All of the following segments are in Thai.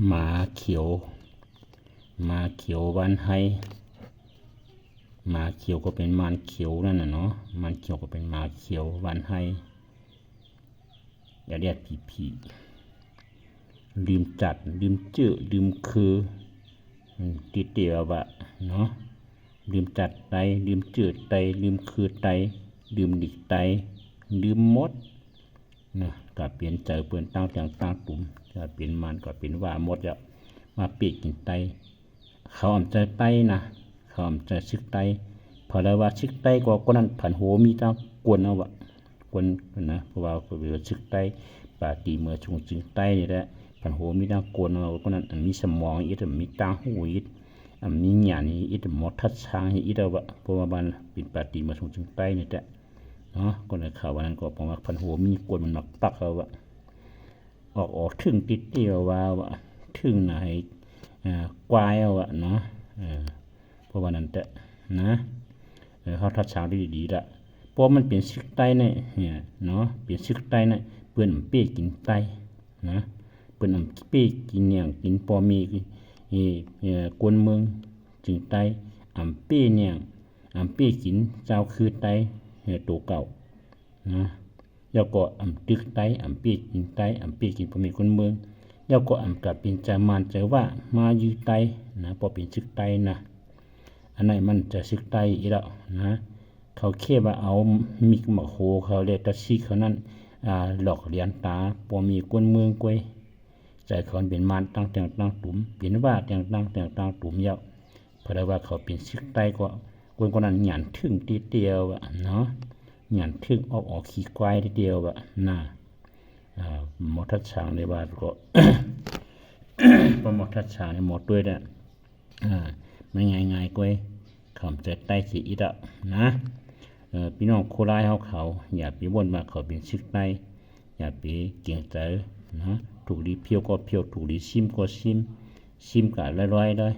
หมาเขียววันไฮหมาเขียวก็เป็นมารเขียวนั่นน่ะเนาะมารเขียวก็เป็นหมาเขียววันไฮอย่าเรียกผีลืมจัดลืมจื้อลืมคือติดเดียวบะเนาะลืมจัดไตลืมจื้อไตลืมคือไตลืมดิกไตลืมมดนะก็เปลี่ยนใจเปลี่ยนตั้งตุ่มก็เปลี่ยนมันก็เปลี่ยนว่าหมดแล้วมาปีกกินไตเขาอำใจไตนะเขาอำใจซึกไตพอแล้วว่าซึกไตก็นั้นผันโหมีตั้งกวนเอาวะกวนนะเพราะว่าเวลาซึกไตปาตีเมื่อชงจึงไตนี่แหละผันโหมีตั้งกวนเอาก็นั้นมีสมองอีกมีตั้งหูอีกมีหยานี่อีกหมดทัดช้างอีกเอาวะเพราะว่ามันเป็นปาตีเมื่อชงจึงไตนี่แหละเนาะก็เลยข่าววันนั้นก็บอกว่าผันโหมีกวนมันหนักปักเอาวะออกถึงติดเดียวว่าวะถึงไหนกวายเอาอะเนาะเพราะว่านั้นแต่นะเขาทัดช้างได้ดีละเพราะมันเปลี่ยนซึกไตเนี่ยเนาะเปลี่ยนซึกไตเนี่ยเปื่อนเปี้ยกินไตนะเปื่อนเปี้ยกินอย่างกินปอมีกวนเมืองจึงไตเปี้ยเนี่ยเปี้ยกินเจ้าคือไตตัวเก่านะแล้วก็ตึกไตเปี้ยกินไตเปี้ยกินปอมีกวนเมืองแล้วก็กับเป็นจามันใจว่ามาอยู่ไตนะพอเป็นซึกไตนะอันไหนมันจะซึกไตอีกแล้วนะเขาเคียบว่าเอามิกมะโคเขาเรียกตะซีเขานั้นหลอกเลียนตาพอมีกวนเมืองกวยใจเขาเป็นมันตั้งตุ่มเปลี่ยนว่าตั้งตุ่มเยอะเพราะว่าเขาเป็นซึกไตก็คนนั้นหยันถึงทีเดียวเนาะหยันถึงออกขี้ควายทีเดียวน่ะหมอทัดช้างในบ้านก็ พอหมอทัดช้างในหมดด้วยเนี่ยไม่ง่ายกวยคำใจใต้สีอิดนะพี่น้องโคราชเขาอย่าไปบ่นมาเขาเป็นซึกไตอย่าไปเกี่ยงใจนะถูกดีเพียวก็เพียวถูกดีซิมก็ซิมกับร้อยเลย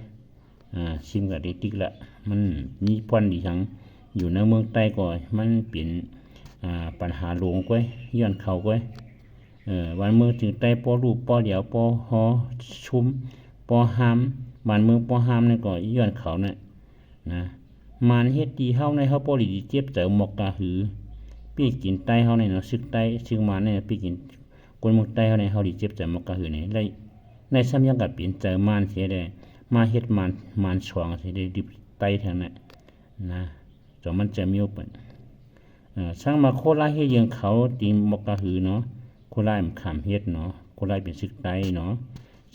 ซิมกับติ๊กละมันมีพอนดีทั้งอยู่ในเมืองใต้ก่อนมันเปลี่ยนปัญหาหลวงก้อยย้อนเขาก้อยวันเมืองถึงใต้ปอรูปปอเดียวปอหอชุมปอหามบ้านเมืองปอหามนี่ก็ย้อนเขาเนี่ยนะมันเฮ็ดดีเฮาในเฮาปอดีเจ็บเจอหมอกกะหือพี่กินใต้เฮาในเนาะซึกใต้ซึกมาเนี่ยพี่กินคนเมืองใต้เฮาในเฮาดีเจ็บเจอหมอกกะหือนี่ในซ้ำยังกับเปลี่ยนเจอมันเสียได้มาเฮ็ดมันช่วงสิได้ดิบใต้ทางนั้นนะจอมันจะมีโอกช่างมาโคราชเฮ็ดยังเขาตีหมอกกะหือเนาะโคราชมันขามเฮ็ดเนาะโคราชเป็นซึกใต้เนาะ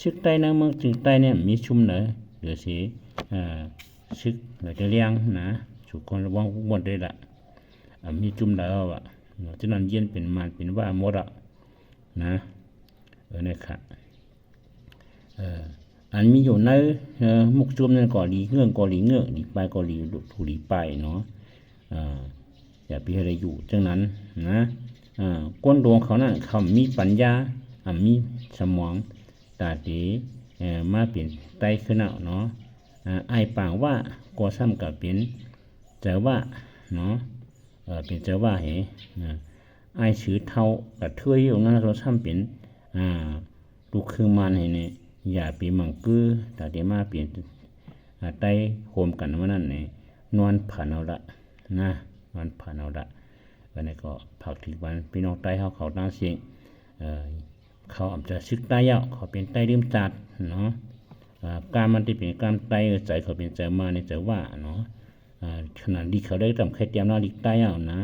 ซึกใต้ในเมืองจึงใต้เนี่ยมีชุมเหนือเหลือสิซึกหรือจะเลี้ยงนะสุคนระวังหมดได้ละมีจุ่มแล้วฉะนั้นเย็นเป็นมันเป็นว่าหมดนะนี่ค่ะอันมีอยู่ในมุกจุ่มนั่นก่อหลีเงื่องหลีไปก่อหลีถูหลีไปเนาะอย่าไปอะไรอยู่จังนั้นนะก้นดวงเขานั่นเขามีปัญญามีสมองตาดีมาเปลี่ยนไตขึ้นเนาะไอปางว่าก็ซ้ำกับเป็นเจอว่าเนาะเป็นเจอว่าเหไอชื่อเท่ากับเทื่อยอยู่นั้นเราซ้ำเป็นลูกคือมันเห็นเนี่ยอย่าไปมังกือแต่เดี๋ยวมาเปลี่ยนไตโฮมกันว่านั่นเนี่ยนอนผ่านเอาละนะนอนผ่านเอาละวันนี้ก็ผักที่วันพี่น้องไตเขาตั้งเสียงเขาอาจจะซึกไตเขาเป็นไตลืมจัดเนาะการมันที่เป็นการไตใจเขาเป็นใจมาในใจว่าเนาะขนาดดีเขาได้ทำใครเตรียมนาฬิกานะ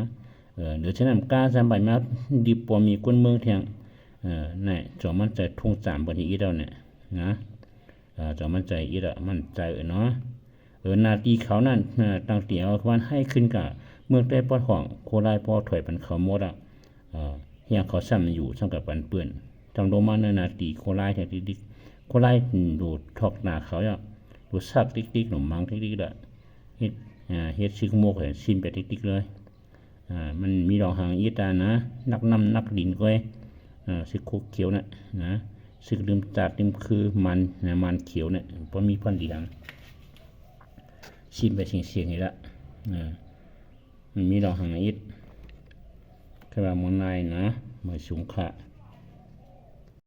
เดี๋ยวฉะนั้นการสบายมาดีปอมีคนเมืองเทียงนี่จอมันใจทง3บนอีกแล้วเนี่ยนะจอมันใจอีกแล้วมันใจเนาะนาทีเขานั่นตั้งเตี๋ยววันให้ขึ้นกับเมืองใต้ปอดห้องโคราชปอถอยปันเขาหมดเฮียเขาซ้ำอยู่ซ้ำกับปันเปื่อนทางโรมันนาทีโคราชแถวดิโคราชดูทอกหนาเขาดูซักติ๊กหนุ่มมังติ๊กละเฮ็ดซึกโมกเห็นซิมไปติ๊กเลยมันมีดอกหางอีตานะนักดินก้อยซึกคุกเขียวนะซึกลืมจัดลืมคือมันเขียวเนี่ยเพราะมีพันธุ์เหลียงซิมไปเสียงนี่ละมันมีดอกหางอีตคือว่ามอนนายนะเหมือนสูงขะ